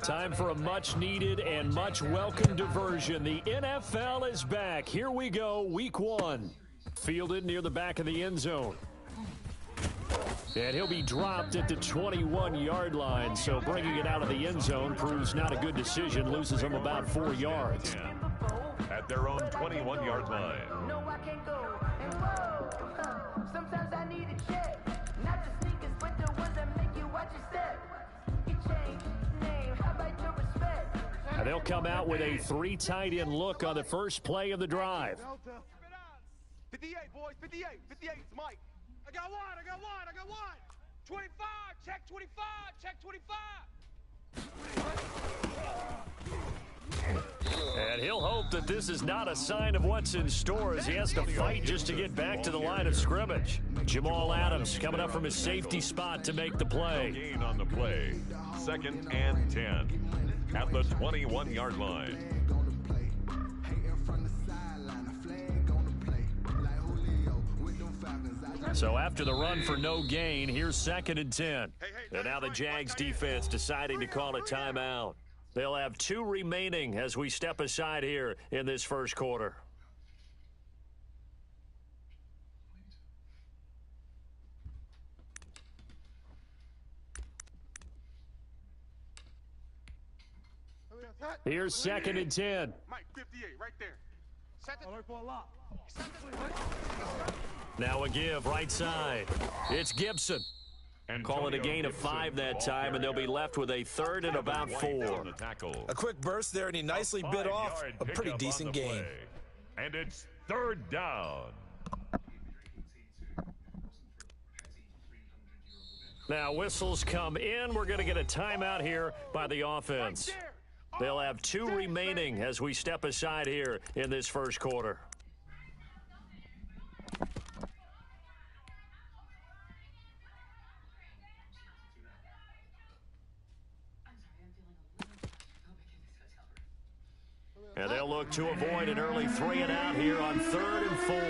Time for a much-needed and much-welcome diversion. The NFL is back. Here we go, Week 1. Fielded near the back of the end zone. And he'll be dropped at the 21-yard line, so bringing it out of the end zone proves not a good decision, loses him about 4 yards. At their own 21-yard line. No, I can't go. And whoa, sometimes I need a check. Not the sneakers, but the ones that make you watch your step. You change name, how about your respect? And they'll come out with a 3 tight end look on the first play of the drive. 58, boys, 58, 58, it's Mike. I got one. 25, check 25, check 25. And he'll hope that this is not a sign of what's in store as he has to fight just to get back to the line of scrimmage. Jamal Adams coming up from his safety spot to make the play. Gain on the play. 2nd and 10 at the 21-yard line. So after the run for no gain, here's 2nd and 10. And now the Jags defense deciding to call a timeout. They'll have 2 remaining as we step aside here in this first quarter. Here's 2nd and 10. Mike, 58, right there. Now a give, right side. It's Gibson. Call it a gain of 5 that time, and they'll be left with a 3rd and about 4. A quick burst there, and he nicely bit off a pretty decent gain. And it's 3rd down. Now whistles come in. We're going to get a timeout here by the offense. They'll have 2 remaining as we step aside here in this first quarter. And they'll look to avoid an early 3 and out here on 3rd and 4.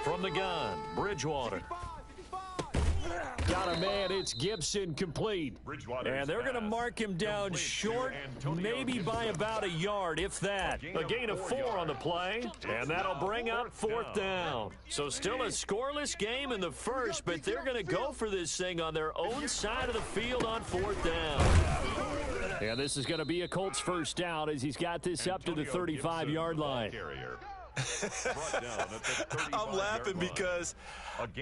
From the gun, Bridgewater. Got a man, it's Gibson complete. And they're going to mark him down short, maybe by about a yard, if that. A gain of 4 on the play, and that'll bring up 4th down. So still a scoreless game in the first, but they're going to go for this thing on their own side of the field on 4th down. And this is going to be a Colts first down as he's got this up to the 35-yard line. I'm laughing because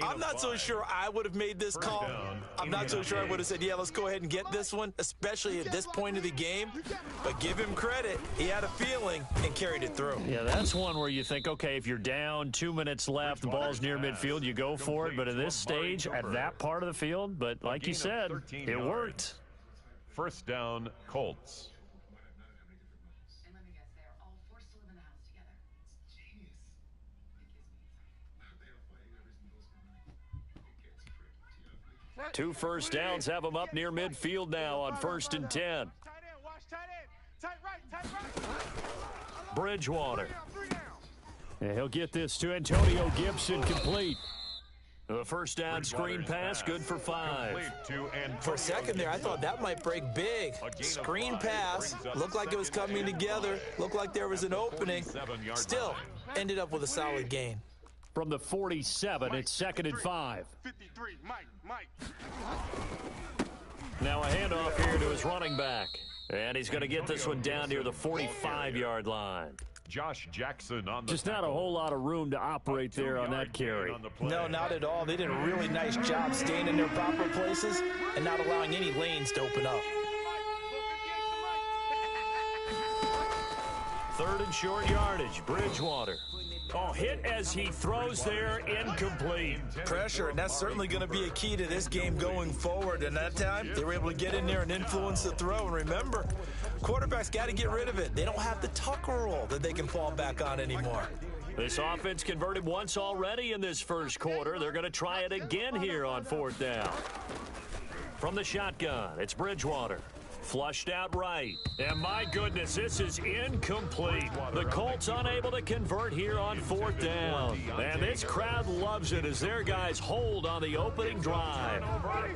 I'm not so sure I would have made this call. I'm not so sure I would have said, yeah, let's go ahead and get this one, especially at this point of the game. But give him credit. He had a feeling and carried it through. Yeah, that's one where you think, okay, if you're down, 2 minutes left, the ball's near midfield, you go for it. But at this stage, at that part of the field, but like you said, it worked. 1st down, Colts. Two first downs have them up near midfield now on 1st and 10. Bridgewater. And he'll get this to Antonio Gibson complete. The first down screen pass, good for 5. For a second there, I thought that might break big. Screen pass, looked like it was coming together, looked like there was an opening. Still, ended up with a solid gain. From the 47, it's 2nd and 5. 53, Mike. Now a handoff here to his running back. And he's going to get this one down near the 45-yard line. Josh Jackson on the Just not a whole lot of room to operate there on that carry. No, not at all. They did a really nice job staying in their proper places and not allowing any lanes to open up. 3rd and short yardage, Bridgewater. Oh, hit as he throws there, incomplete. Pressure, and that's certainly going to be a key to this game going forward. And that time, they were able to get in there and influence the throw. And remember, quarterbacks got to get rid of it. They don't have the Tucker rule that they can fall back on anymore. This offense converted once already in this first quarter. They're going to try it again here on 4th down. From the shotgun, it's Bridgewater. Flushed out right. And my goodness, this is incomplete. The Colts unable to convert here on 4th down. And this crowd loves it as their guys hold on the opening drive.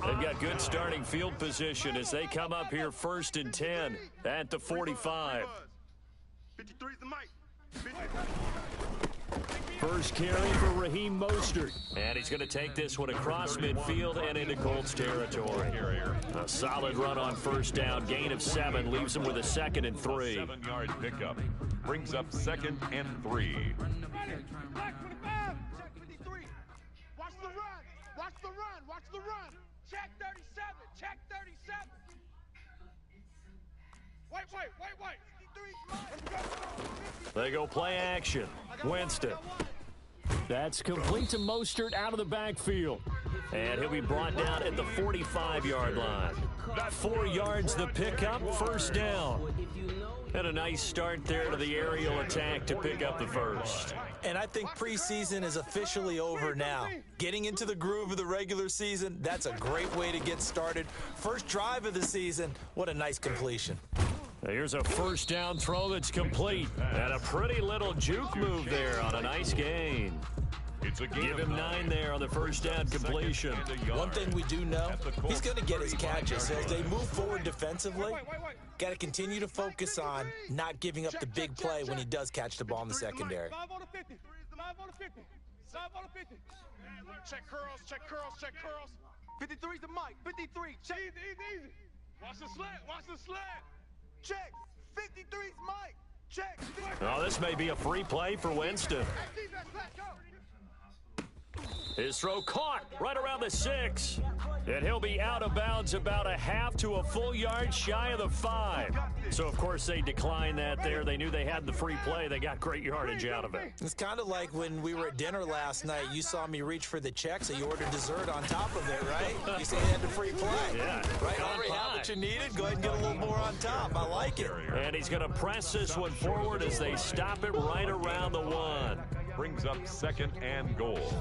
They've got good starting field position as they come up here 1st and 10 at the 45. 53's the mic. First carry for Raheem Mostert. And he's going to take this one across midfield and into Colts territory. A solid run on 1st down. Gain of 7 leaves him with a 2nd and 3. 7-yard pickup brings up 2nd and 3. Black 25. Check 53. Watch the run. Watch the run. Watch the run. Check 37. Check 37. Wait. 53's They go play action. Winston. That's complete to Mostert out of the backfield. And he'll be brought down at the 45-yard line. 4 yards the pickup, 1st down. And a nice start there to the aerial attack to pick up the 1st. And I think preseason is officially over now. Getting into the groove of the regular season, that's a great way to get started. First drive of the season, what a nice completion. Here's a 1st down throw that's complete. And a pretty little juke move there on a nice gain. Give him 9 there on the 1st down completion. One thing we do know, he's going to get his catches. So as they move forward defensively, got to continue to focus on not giving up the big play when he does catch the ball in the secondary. 5 on the 50. 5 on the 50. 5 on the 50. Check curls. 53's the mic. 53. Check. Easy. Watch the slant. Check. 53's mic. Check. Oh, this may be a free play for Winston. His throw caught right around the 6. And he'll be out of bounds about a half to a full yard shy of the 5. So, of course, they declined that there. They knew they had the free play. They got great yardage out of it. It's kind of like when we were at dinner last night. You saw me reach for the check, so you ordered dessert on top of it, right? You said you had the free play. Yeah. Right, already have what you needed. Go ahead and get a little more on top. I like it. And he's going to press this one forward as they stop it right around the 1. Brings up 2nd and goal.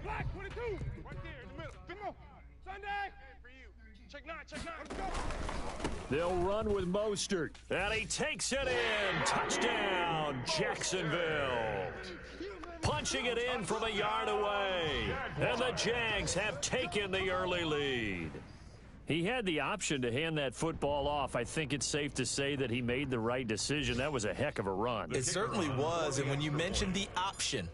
Black 22. Right there in the middle. Come on. Sunday. For you. Check 9. Let's go. They'll run with Mostert. And he takes it in. Touchdown, Jacksonville. Punching it in from a yard away. And the Jags have taken the early lead. He had the option to hand that football off. I think it's safe to say that he made the right decision. That was a heck of a run. It certainly was. And when you mentioned the option,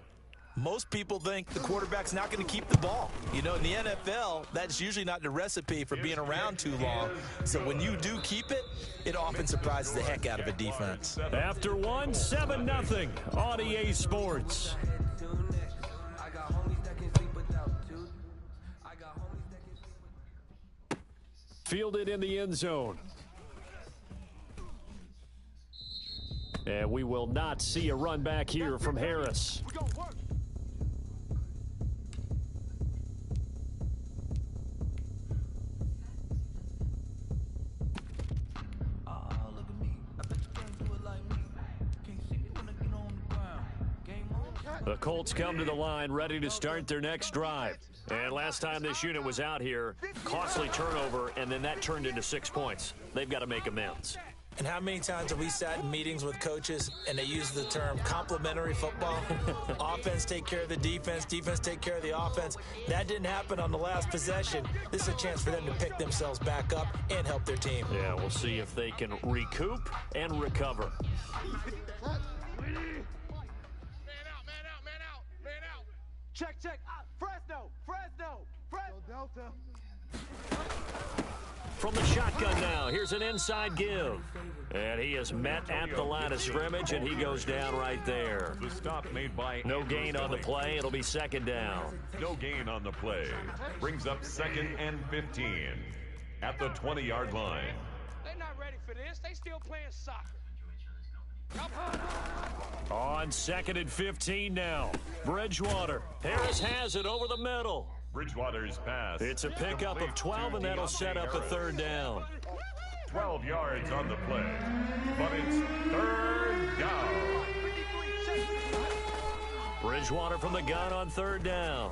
most people think the quarterback's not going to keep the ball. You know, in the NFL, that's usually not the recipe for being around too long. So when you do keep it, it often surprises the heck out of a defense. After 1, 7-0 on EA Sports. Fielded in the end zone. And we will not see a run back here from Harris. The Colts come to the line ready to start their next drive. And last time this unit was out here, costly turnover, and then that turned into 6 points. They've got to make amends. And how many times have we sat in meetings with coaches and they use the term complementary football? Offense take care of the defense, defense take care of the offense. That didn't happen on the last possession. This is a chance for them to pick themselves back up and help their team. Yeah, we'll see if they can recoup and recover. Check. Fresno. Delta. From the shotgun now, here's an inside give. And he is met at the line of scrimmage, and he goes down right there. The stop made by No gain on the play. It'll be 2nd down. No gain on the play. Brings up 2nd and 15 at the 20-yard line. They're not ready for this. They still playing soccer. On 2nd and 15 now. Bridgewater. Harris has it over the middle. Bridgewater's pass. It's a pickup of 12, and that'll set up a 3rd down. 12 yards on the play, but it's 3rd down. Bridgewater from the gun on 3rd down.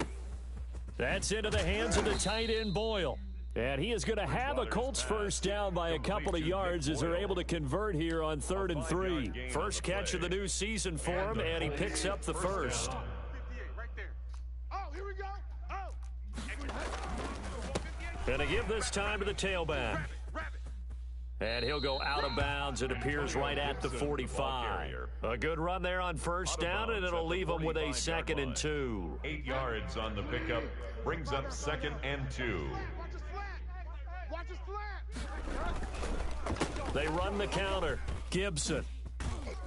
That's into the hands of the tight end Boyle. And he is going to have a Colts first down by a couple of yards as they're able to convert here on 3rd and 3. First catch of the new season for him, and he picks up the first. 58 right there. Oh, here we go. Oh. And to give this time to the tailback. And he'll go out of bounds. It appears right at the 45. A good run there on first down, and it'll leave him with a 2nd and 2. 8 yards on the pickup. Brings up 2nd and 2. Watch his flat. They run the counter. Gibson.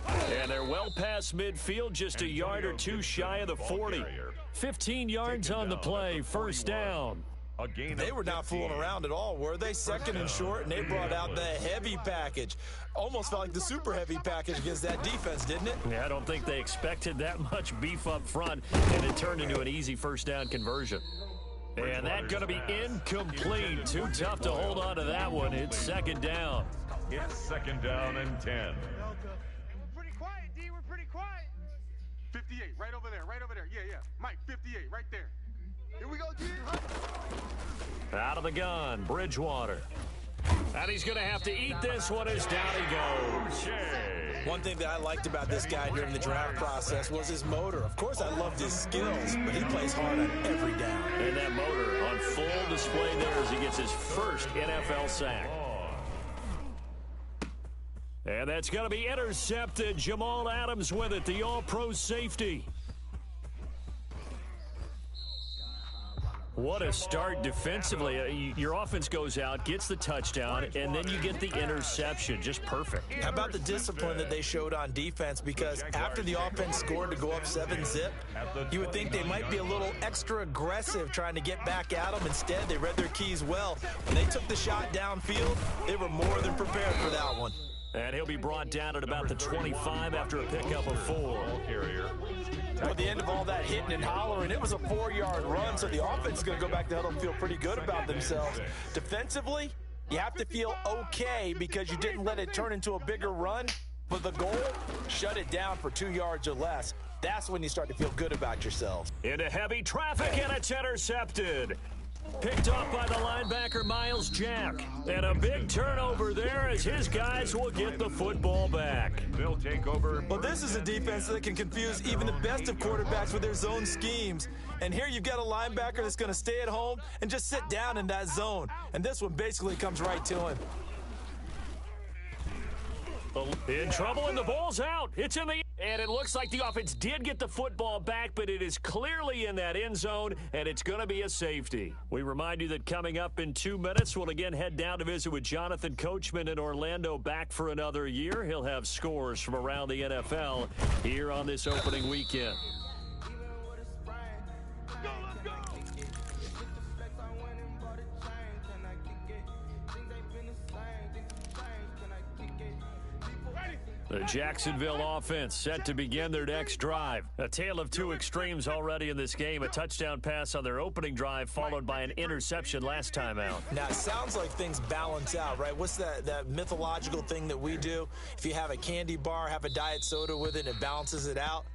And they're well past midfield, just a yard or two shy of the 40. 15 yards on the play, first down. They were not fooling around at all, were they? 2nd and short, and they brought out the heavy package. Almost felt like the super heavy package against that defense, didn't it? Yeah, I don't think they expected that much beef up front, and it turned into an easy first down conversion. And that's going to be incomplete. Too tough to hold on to that one. It's 2nd down. It's 2nd down and 10. We're pretty quiet, D. We're pretty quiet. 58, right over there, right over there. Yeah, yeah. Mike, 58, right there. Here we go, D. Out of the gun, Bridgewater. And he's going to have to eat this one as down he goes. One thing that I liked about this guy during the draft process was his motor. Of course, I loved his skills, but he plays hard on every down. And that motor on full display there as he gets his first NFL sack. And that's going to be intercepted. Jamal Adams with it, the all-pro safety. What a start defensively. Your offense goes out, gets the touchdown, and then you get the interception. Just perfect. How about the discipline that they showed on defense? Because after the offense scored to go up 7-zip, you would think they might be a little extra aggressive trying to get back at them. Instead, they read their keys well. When they took the shot downfield, they were more than prepared for that one. And he'll be brought down at about the 25 after a pickup of 4. At the end of all that hitting and hollering, it was a 4-yard run, so the offense is going to go back to huddle and feel pretty good about themselves. Defensively, you have to feel okay because you didn't let it turn into a bigger run. But the goal, shut it down for 2 yards or less. That's when you start to feel good about yourselves. Into heavy traffic, and it's intercepted. Picked off by the linebacker, Miles Jack. And a big turnover there as his guys will get the football back. They'll take over. Well, this is a defense that can confuse even the best of quarterbacks with their zone schemes. And here you've got a linebacker that's going to stay at home and just sit down in that zone. And this one basically comes right to him. In trouble, and the ball's out. It's in the... And it looks like the offense did get the football back, but it is clearly in that end zone, and it's going to be a safety. We remind you that coming up in 2 minutes, we'll again head down to visit with Jonathan Coachman in Orlando, back for another year. He'll have scores from around the NFL here on this opening weekend. The Jacksonville offense set to begin their next drive. A tale of two extremes already in this game. A touchdown pass on their opening drive, followed by an interception last time out. Now, it sounds like things balance out, right? What's that mythological thing that we do? If you have a candy bar, have a diet soda with it, it balances it out.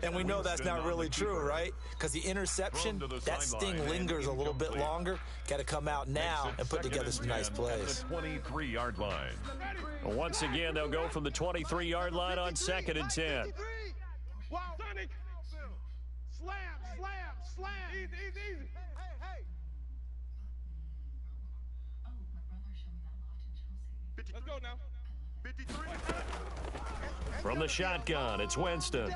And we know that's not really true, right? Because the interception, that sting lingers a little bit longer. Got to come out now and put together some nice plays. 23-yard line. Once again, they'll go from the 23-yard line on 2nd and 10. Wow, Sonic. Slam, slam, slam. Easy, easy, easy. Hey, hey. Let's go now. 53. From the shotgun, it's Winston.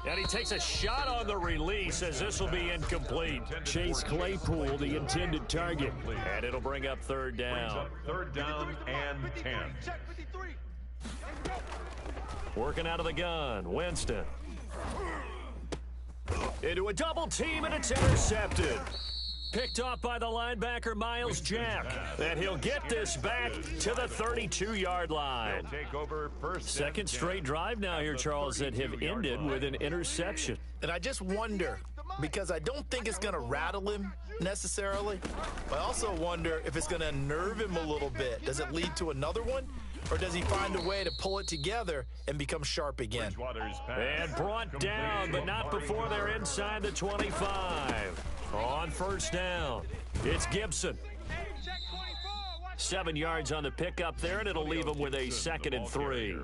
And he takes a shot on the release as this will be incomplete. Chase Claypool, the intended target. And it'll bring up 3rd down. 3rd down and 10. Working out of the gun, Winston. Into a double team, and it's intercepted. Picked off by the linebacker, Miles Jack. And he'll get this back to the 32-yard line. Take over first. Second straight drive now here, Charles, that have ended with an interception. And I just wonder, because I don't think it's going to rattle him necessarily, but I also wonder if it's going to unnerve him a little bit. Does it lead to another one? Or does he find a way to pull it together and become sharp again? And brought down, but not before they're inside the 25. On first down, it's Gibson. 7 yards on the pickup there, and it'll leave him with a 2nd and 3.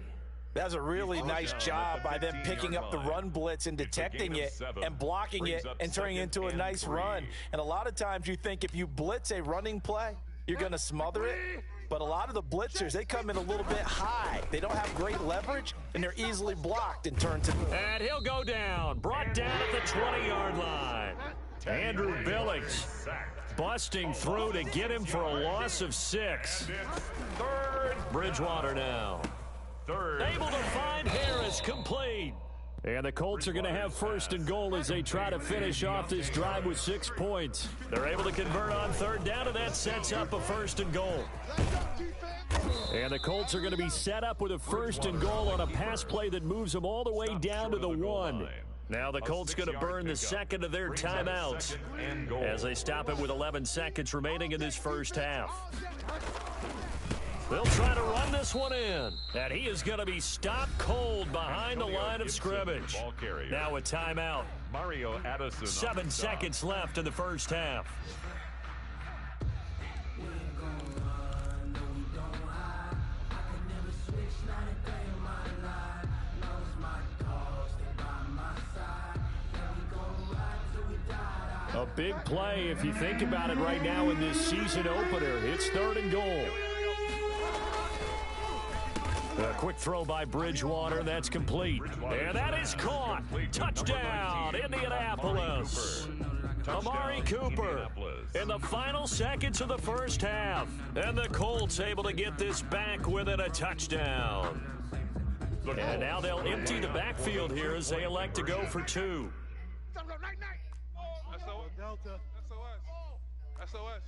That's a really nice job by them picking up the run blitz and detecting it and blocking it and turning it into a nice run. And a lot of times you think if you blitz a running play, you're going to smother it. But a lot of the blitzers, they come in a little bit high. They don't have great leverage, and they're easily blocked and turned to. And he'll go down, brought down at the 20-yard line. Andrew Billings busting through to get him for a loss of 6. Bridgewater now. Able to find Harris, complete. And the Colts are going to have 1st and goal as they try to finish off this drive with 6 points. They're able to convert on 3rd down, and that sets up a 1st and goal. And the Colts are going to be set up with a 1st and goal on a pass play that moves them all the way down to the 1. Now the Colts going to burn the 2nd of their timeouts as they stop it with 11 seconds remaining in this first half. They'll try to run this one in, and he is going to be stopped cold behind the line of scrimmage. Now a timeout. 7 seconds left in the first half. A big play if you think about it right now in this season opener. It's 3rd and goal. A quick throw by Bridgewater. That's complete. And that is caught. Touchdown, Indianapolis. Amari Cooper in the final seconds of the first half. And the Colts able to get this back within a touchdown. And now they'll empty the backfield here as they elect to go for 2. SOS.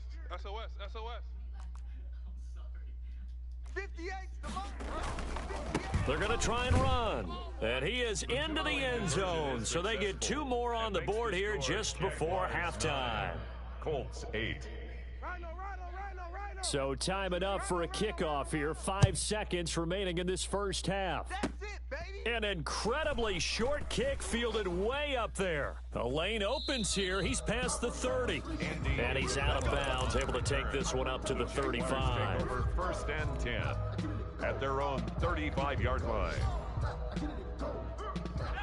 58's They're going to try and run. And he is into the end zone. So they get 2 more on the board here just before halftime. Colts 8. So time enough for a kickoff here. 5 seconds remaining in this first half. An incredibly short kick fielded way up there. The lane opens here. He's past the 30. And he's out of bounds, able to take this one up to the 35. 1st and 10 at their own 35-yard line.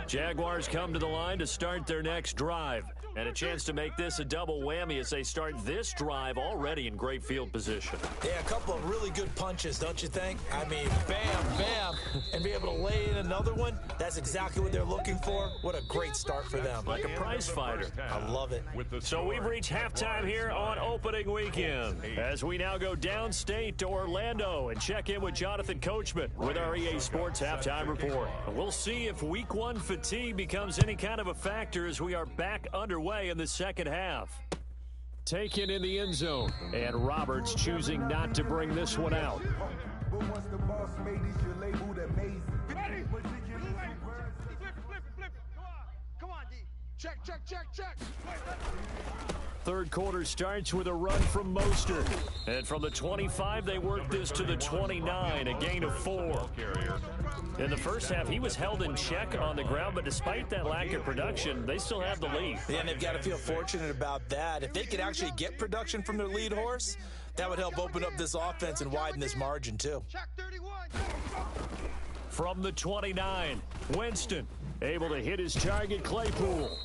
Jaguars come to the line to start their next drive. And a chance to make this a double whammy as they start this drive already in great field position. Yeah, a couple of really good punches, don't you think? I mean, bam, bam, and be able to lay in another one. That's exactly what they're looking for. What a great start for them. Like a prize fighter. I love it. So we've reached halftime here on opening weekend as we now go downstate to Orlando and check in with Jonathan Coachman with our EA Sports Halftime Report. We'll see if Week 1 fatigue becomes any kind of a factor as we are back underway in the second half. Taken in the end zone, and Roberts choosing not to bring this one out. Check. Third quarter starts with a run from Mostert. And from the 25, they work this to the 29, a gain of 4. In the first half, he was held in check on the ground, but despite that lack of production, they still have the lead. Yeah, and they've got to feel fortunate about that. If they could actually get production from their lead horse, that would help open up this offense and widen this margin, too. From the 29, Winston able to hit his target, Claypool.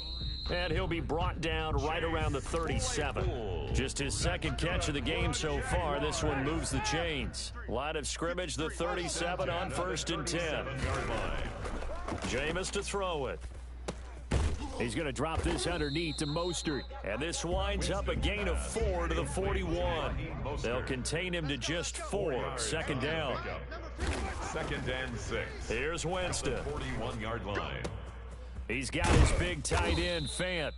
And he'll be brought down right around the 37. Just his second catch of the game so far. This one moves the chains. Line of scrimmage, the 37 on 1st and 10. Jameis to throw it. He's going to drop this underneath to Mostert. And this winds up a gain of 4 to the 41. They'll contain him to just 4. 2nd down. 2nd and 6. Here's Winston. 41-yard line. He's got his big tight end, Fant.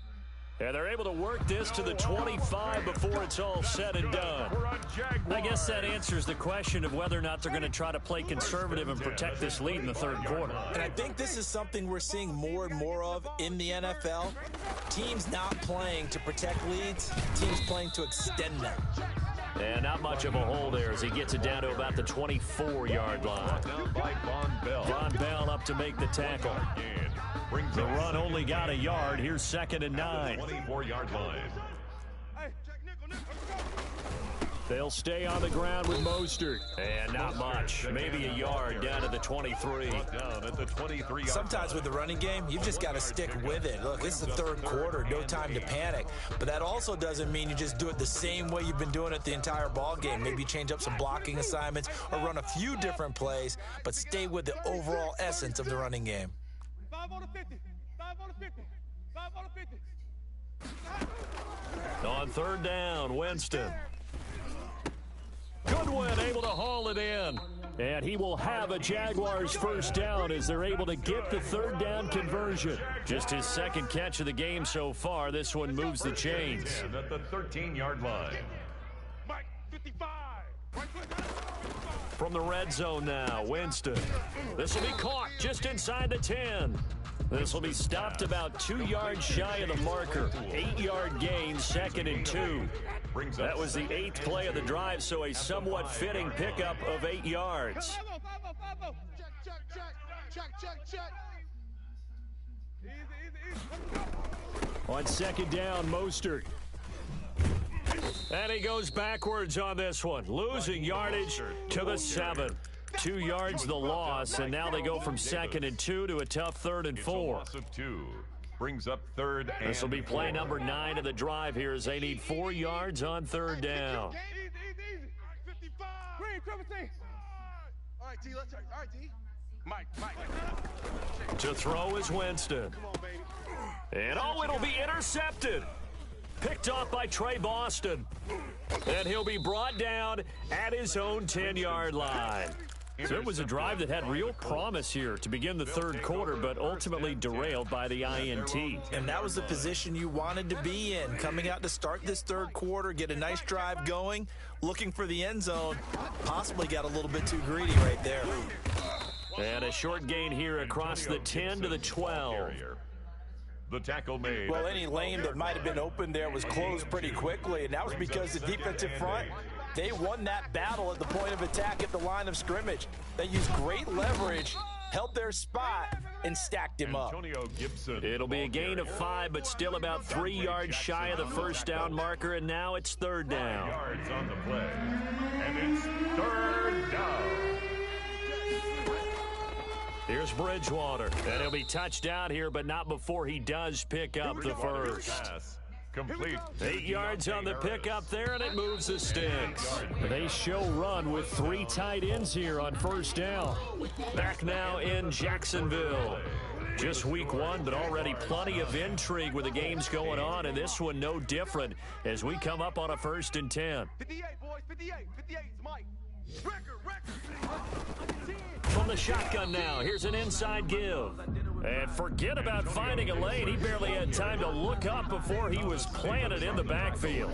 And they're able to work this to the 25 before it's all said and done. I guess that answers the question of whether or not they're going to try to play conservative and protect this lead in the third quarter. And I think this is something we're seeing more and more of in the NFL. Teams not playing to protect leads, teams playing to extend them. And not much of a hole there as he gets it down to about the 24-yard line. Down by Von Bell. Von Bell up to make the tackle. The run only got a yard. Here's 2nd and 9. 24-yard line. They'll stay on the ground with Mostert. And not much. Maybe a yard down to the 23. Down at the 23. Sometimes with the running game, you've just got to stick with it. Look, this is the third quarter, no time to panic. But that also doesn't mean you just do it the same way you've been doing it the entire ball game. Maybe change up some blocking assignments or run a few different plays, but stay with the overall essence of the running game. 5 on the 50. 5 on the 50. 5 on the 50. On 3rd down, Winston. Goodwin able to haul it in. And he will have a Jaguars first down as they're able to get the 3rd down conversion. Just his 2nd catch of the game so far. This one moves the chains. And at the 13-yard line. Mike, 55. From the red zone now, Winston. This will be caught just inside the 10. This will be stopped about 2 yards shy of the marker. 8-yard gain, 2nd and 2. That was the 8th play of the drive, so a somewhat fitting pickup of 8 yards. Check. Easy. On 2nd down, Mostert. And he goes backwards on this one, losing yardage to the 7. 2 yards the loss, and now they go from 2nd and 2 to a tough 3rd and 4. Loss of 2. Brings up 3rd and This will be play number 9 of the drive here as they need 4 yards on 3rd down. Easy. 55. Green, triple T. All right, T, let's. All right, T. Mike. To throw is Winston. Come on, baby. And it'll be intercepted. Picked off by Trey Boston. And he'll be brought down at his own 10-yard line. So it was a drive that had real promise here to begin the 3rd quarter, but ultimately derailed by the INT. And that was the position you wanted to be in, coming out to start this 3rd quarter, get a nice drive going, looking for the end zone. Possibly got a little bit too greedy right there. And a short gain here across the 10 to the 12. The tackle made. Well, any lane that might have been open there was closed pretty quickly, and that was because the defensive front, they won that battle at the point of attack at the line of scrimmage. They used great leverage, held their spot, and stacked him up. Antonio Gibson. It'll be a gain of 5, but still about 3 yards shy of the first down marker, and now it's 3rd down. 5 yards on the play. And it's 3rd down. Here's Bridgewater, and he'll be touched out here, but not before he does pick up the first. Pass. Complete. 8 yards on the pickup there, and it moves the sticks. They show run with 3 tight ends here on first down. Back now in Jacksonville. Just week 1, but already plenty of intrigue with the games going on, and this one no different as we come up on a 1st and 10. 58, boys, 58. 58 is Mike. Record. From the shotgun now, here's an inside give. And forget about finding a lane. He barely had time to look up before he was planted in the backfield.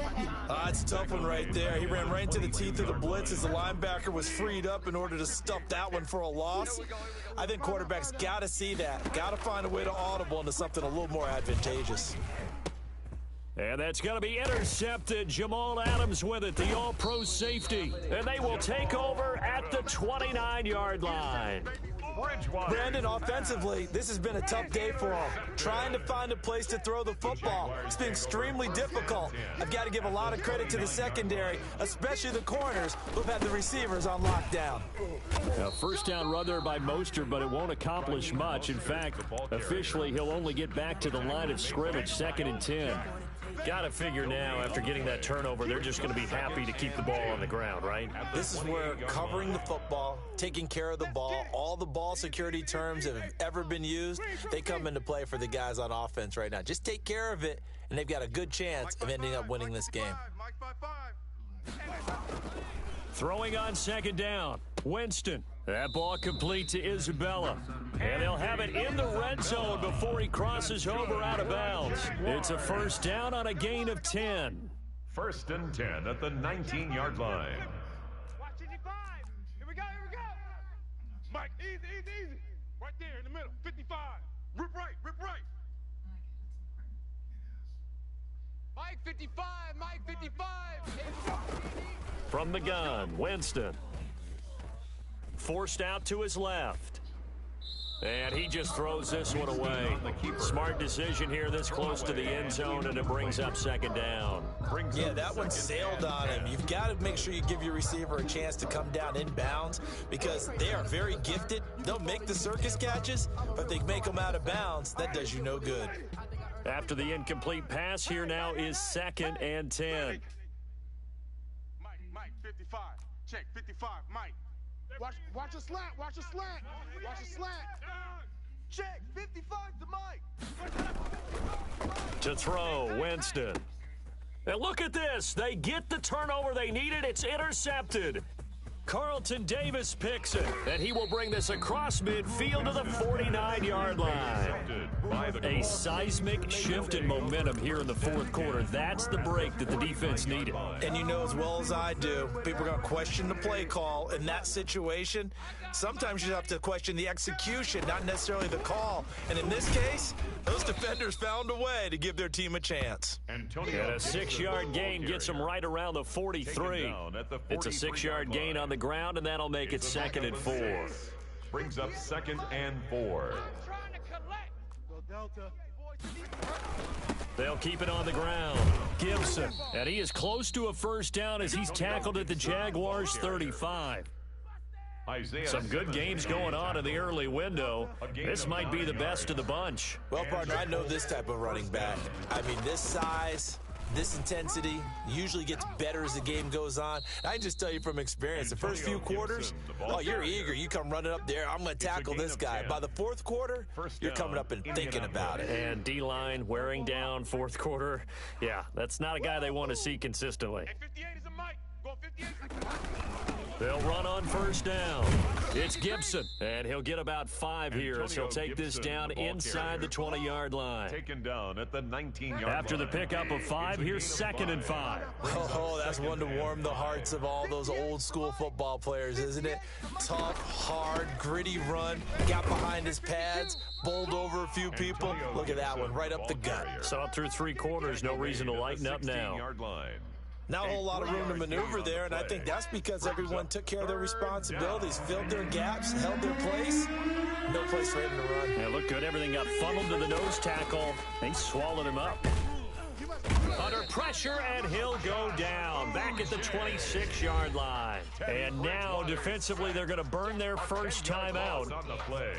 It's a tough one right there. He ran right into the teeth of the blitz as the linebacker was freed up in order to stuff that one for a loss. I think quarterbacks got to see that. Got to find a way to audible into something a little more advantageous. And that's going to be intercepted. Jamal Adams with it, the all-pro safety. And they will take over at the 29-yard line. Brandon, offensively, this has been a tough day for him. Trying to find a place to throw the football. It's been extremely difficult. I've got to give a lot of credit to the secondary, especially the corners who've had the receivers on lockdown. A first down run there by Mostert, but it won't accomplish much. In fact, officially, he'll only get back to the line of scrimmage, 2nd and 10. Got to figure now, after getting that turnover, they're just going to be happy to keep the ball on the ground, right? This is where covering the football, taking care of the ball, all the ball security terms that have ever been used, they come into play for the guys on offense right now. Just take care of it, and they've got a good chance of ending up winning this game. Throwing on 2nd down, Winston. That ball complete to Isabella. And they'll have it in the red zone before he crosses over out of bounds. It's a first down on a gain of 10. 1st and 10 at the 19-yard line. Watch 55. Here we go. Mike, easy. Right there in the middle, 55. Rip right. Mike 55, Mike 55. From the gun, Winston. Forced out to his left. And he just throws this one away. Smart decision here this close to the end zone, and it brings up second down. Yeah, that one sailed on him. You've got to make sure you give your receiver a chance to come down inbounds because they are very gifted. They'll make the circus catches, but if they make them out of bounds, that does you no good. After the incomplete pass, here now is 2nd and 10. Mike 55. Check 55, Mike. Watch a slant, watch a slant, watch a slant. Check 55 to Mike. To throw, Winston. And look at this. They get the turnover they needed. It's intercepted. Carlton Davis picks it, and he will bring this across midfield to the 49-yard line. A seismic shift in momentum here in the fourth quarter. That's the break that the defense needed. And you know as well as I do, people are going to question the play call in that situation. Sometimes you have to question the execution, not necessarily the call. And in this case, those defenders found a way to give their team a chance. And a 6-yard gain gets them right around the 43. It's a 6-yard gain on the ground, and that'll make it 2nd and 4. Brings up 2nd and 4. They'll keep it on the ground. Gibson, and he is close to a first down as he's tackled at the Jaguars' 35. Some good games going on in the early window. This might be the best of the bunch. Well, partner, I know this type of running back. I mean, this size, this intensity usually gets better as the game goes on. I can just tell you from experience, the first few quarters, oh, you're eager. You come running up there, I'm going to tackle this guy. By the fourth quarter, you're coming up and thinking about it. And D-line wearing down fourth quarter. Yeah, that's not a guy they want to see consistently. They'll run on first down. It's Gibson, and he'll get about 5 here as he'll take this down inside the 20-yard line. Taken down at the 19-yard line. After the pickup of 5, here's 2nd and 5. Oh, that's one to warm the hearts of all those old-school football players, isn't it? Tough, hard, gritty run. Got behind his pads, bowled over a few people. Look at that one, right up the gut. Saw through 3 quarters, no reason to lighten up now. Not a whole lot of room to maneuver there, and I think that's because everyone took care of their responsibilities, filled their gaps, held their place. No place for him to run. Yeah, looked good. Everything got funneled to the nose tackle. They swallowed him up. Under pressure, and he'll go down. Back at the 26-yard line. And now, defensively, they're going to burn their first time out.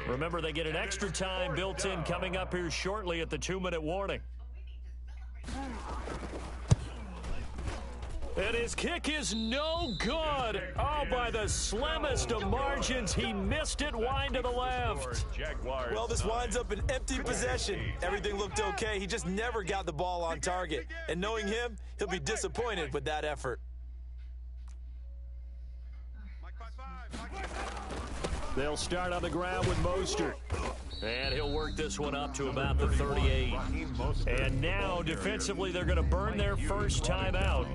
Remember, they get an extra time built in coming up here shortly at the 2-minute warning. And his kick is no good. Oh, by the slimmest of margins, he missed it wide to the left. Well, this winds up an empty possession. Everything looked okay. He just never got the ball on target. And knowing him, he'll be disappointed with that effort. They'll start on the ground with Mostert. And he'll work this one up to about the 38. And now, defensively, they're going to burn their first time out.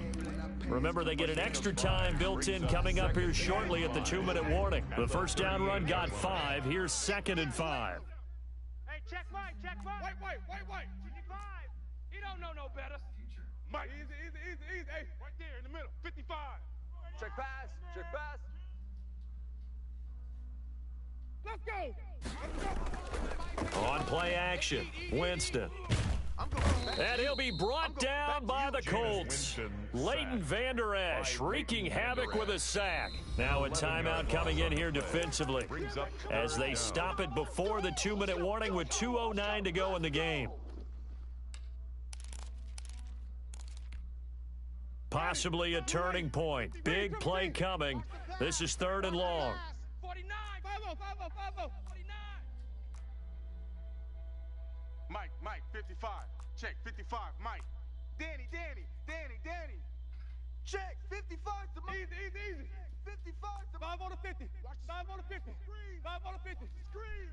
Remember, they get an extra time built in coming up here shortly at the 2-minute warning. The first down run got 5. Here's 2nd and 5. Hey, check Mike, check Mike. Wait. 55. He don't know no better. Mike, easy. Hey, right there in the middle. 55. Check pass. Let's go. On play action, Winston. And he'll be brought down by the Colts. Leighton Vander Esch wreaking havoc with a sack. Now a timeout coming in here defensively as they stop it before the 2-minute warning with 2:09 to go in the game. Possibly a turning point. Big play coming. This is 3rd and long. 49. 50. Mike, 55. Check 55, Mike. Danny. Check 55 to Mike. Easy. 55 to 5 on the 50. 5 on the 50. 5 on the 50. Screen.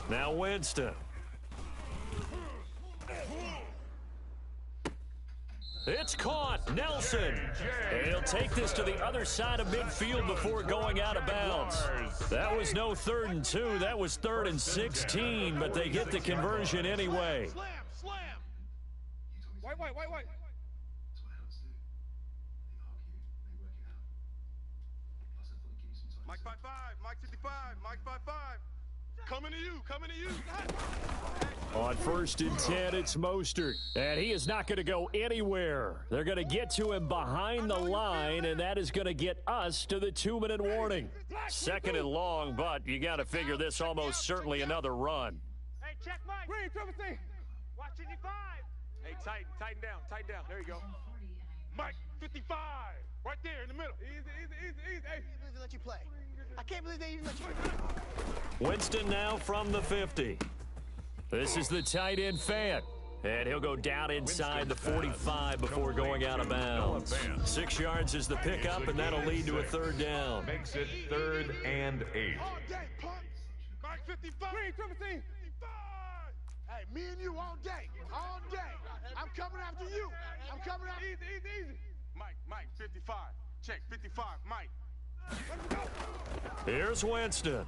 Now Winston. It's caught. Nelson. And he'll take this to the other side of midfield before going out of bounds. That was no 3rd and 2. That was 3rd and 16, but they get the conversion anyway. Slam. White. Mike 5'5", Mike 55, Mike 5'5". Coming to you. On 1st and 10, it's Mostert. And he is not going to go anywhere. They're going to get to him behind the line, and that is going to get us to the 2-minute warning. 2nd and long, but you got to figure this almost certainly another run. Hey, check Mike. Read, Triple C. Watch 55. Hey, tighten down. There you go. Mike 55. Right there in the middle. Easy. Hey. I can't believe they let you play. I can't believe they even let you play. Winston now from the 50. This is the tight end Fant. And he'll go down inside the 45 before going out of bounds. 6 yards is the pickup, and that'll lead to a 3rd down. Makes it 3rd and 8. All day, punk. Mike 55. Read, Triple C. 55. Hey, me and you all day. I'm coming after you. Easy. Mike, 55. Check, 55, Mike. Here's Winston.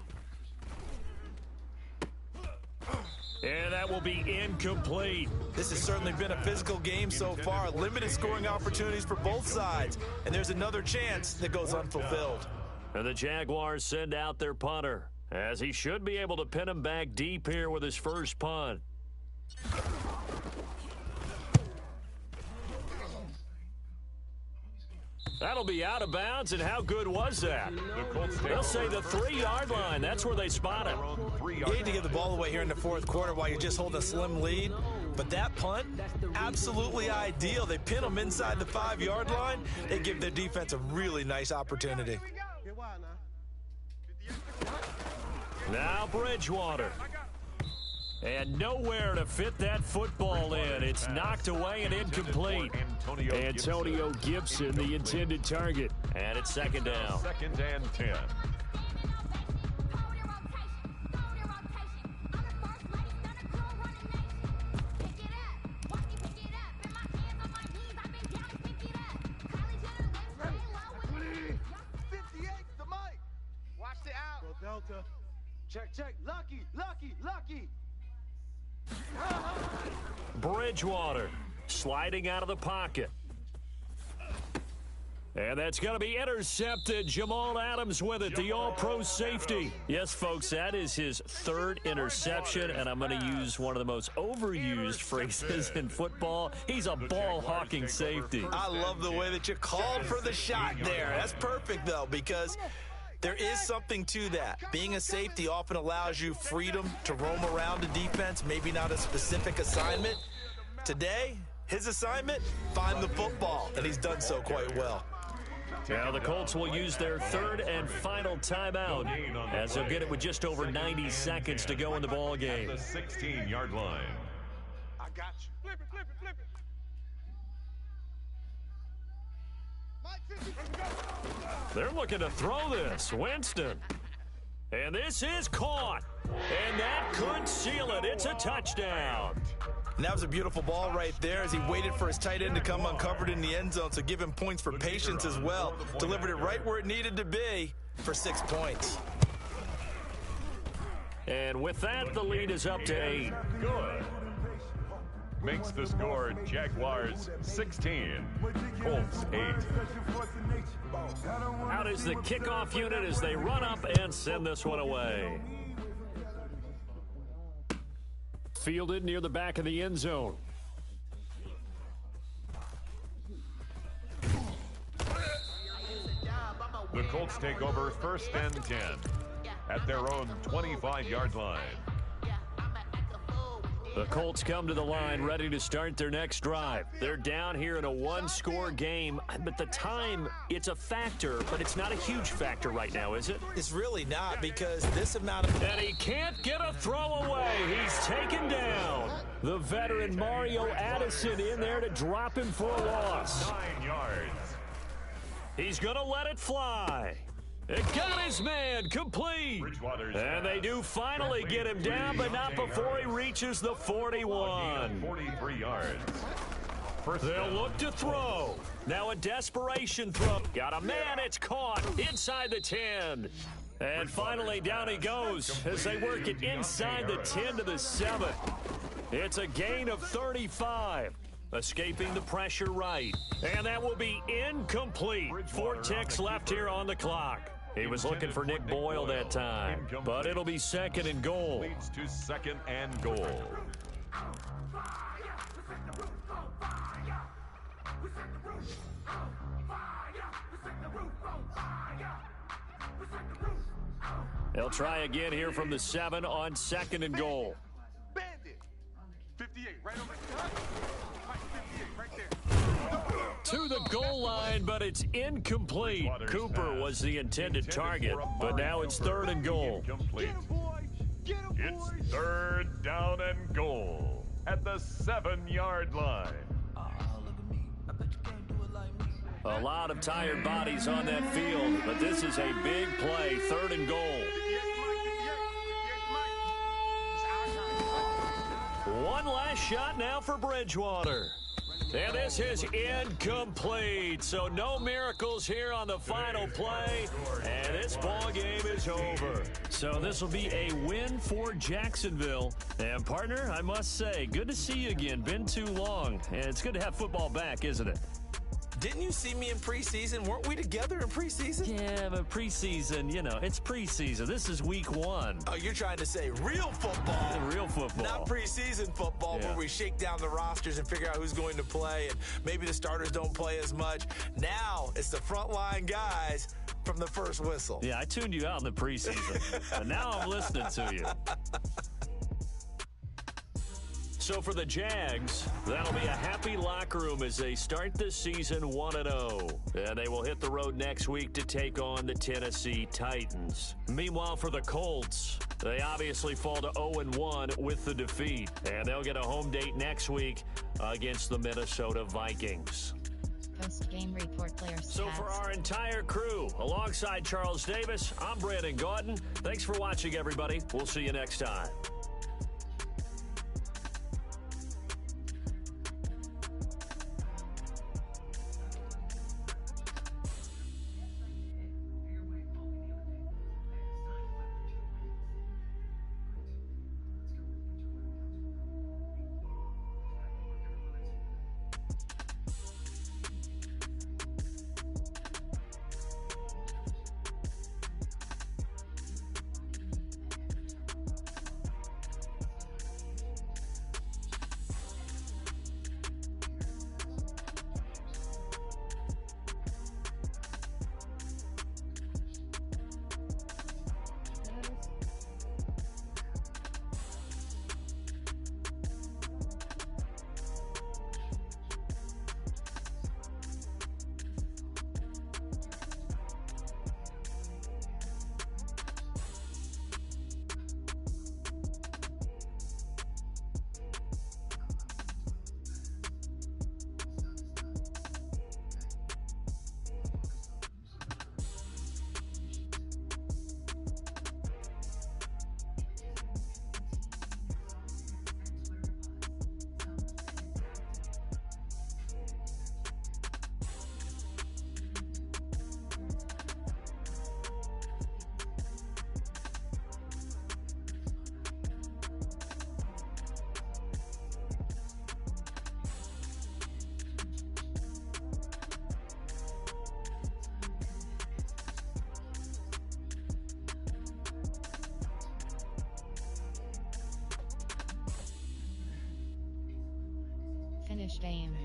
And that will be incomplete. This has certainly been a physical game so far. Limited scoring opportunities for both sides. And there's another chance that goes unfulfilled. And the Jaguars send out their punter, as he should be able to pin him back deep here with his first punt. That'll be out of bounds, and how good was that? They'll say the 3-yard line. That's where they spot it. You hate to give the ball away here in the 4th quarter while you're just holding a slim lead, but that punt, absolutely ideal. They pin them inside the 5-yard line. They give their defense a really nice opportunity. Now Bridgewater. And nowhere to fit that football in. It's knocked away and incomplete. Antonio Gibson, the intended target. And it's 2nd down. 2nd and 10. Watch it out. Delta. Check. Lucky. Bridgewater sliding out of the pocket. And that's going to be intercepted. Jamal Adams with it, the all-pro safety. Yes, folks, that is his 3rd interception, and I'm going to use one of the most overused phrases in football. He's a ball-hawking safety. I love the way that you called for the shot there. That's perfect, though, because there is something to that. Being a safety often allows you freedom to roam around the defense, maybe not a specific assignment. Today, his assignment, find the football, and he's done so quite well. Now the Colts will use their 3rd and final timeout, as they'll get it with just over 90 seconds to go in the ball game. The 16-yard line. I got you. Flip it. They're looking to throw this. Winston. And this is caught. And that could seal it. It's a touchdown. And that was a beautiful ball right there as he waited for his tight end to come uncovered in the end zone, so give him points for patience as well. Delivered it right where it needed to be for 6 points. And with that, the lead is up to 8. Good. Makes the score Jaguars 16, Colts 8. Out is the kickoff unit as they run up and send this one away. Fielded near the back of the end zone. The Colts take over 1st and 10 at their own 25-yard line. The Colts come to the line ready to start their next drive. They're down here in a 1-score game, but the time, it's a factor, but it's not a huge factor right now, is it? It's really not, because this amount of... And he can't get a throw away. He's taken down. The veteran Mario Addison in there to drop him for a loss. 9 yards. He's going to let it fly. It got his man complete. And they do finally get him down, but not before he reaches the 41. 43 yards. They'll look to throw. Now a desperation throw. Got a man, it's caught inside the 10. And finally down he goes as they work it inside the 10 to the 7. It's a gain of 35. Escaping the pressure right. And that will be incomplete. 4 ticks left here on the clock. He was looking for Nick Boyle that time. But it'll be 2nd and goal. Leads to 2nd and goal. They'll try again here from the 7 on 2nd and goal. Bandit. 58, right over there. 58, right there. To the goal line, but it's incomplete. Cooper was the intended target, but now it's 3rd and goal. Complete. Get him, boy. Get him, boy. It's 3rd down and goal at the 7-yard line. A lot of tired bodies on that field, but this is a big play, 3rd and goal. One last shot now for Bridgewater. And this is incomplete, so no miracles here on the final play, and this ball game is over. So this will be a win for Jacksonville. And, partner, I must say, good to see you again. Been too long, and it's good to have football back, isn't it? Didn't you see me in preseason? Weren't we together in preseason? Yeah, but preseason, you know, it's preseason. This is week 1. Oh, you're trying to say real football. Real football. Not preseason football where we shake down the rosters and figure out who's going to play, and maybe the starters don't play as much. Now it's the frontline guys from the first whistle. Yeah, I tuned you out in the preseason, but now I'm listening to you. So for the Jags, that'll be a happy locker room as they start the season 1-0. And they will hit the road next week to take on the Tennessee Titans. Meanwhile, for the Colts, they obviously fall to 0-1 with the defeat. And they'll get a home date next week against the Minnesota Vikings. Post-game report players. So for our entire crew, alongside Charles Davis, I'm Brandon Gaudin. Thanks for watching, everybody. We'll see you next time. Finish game.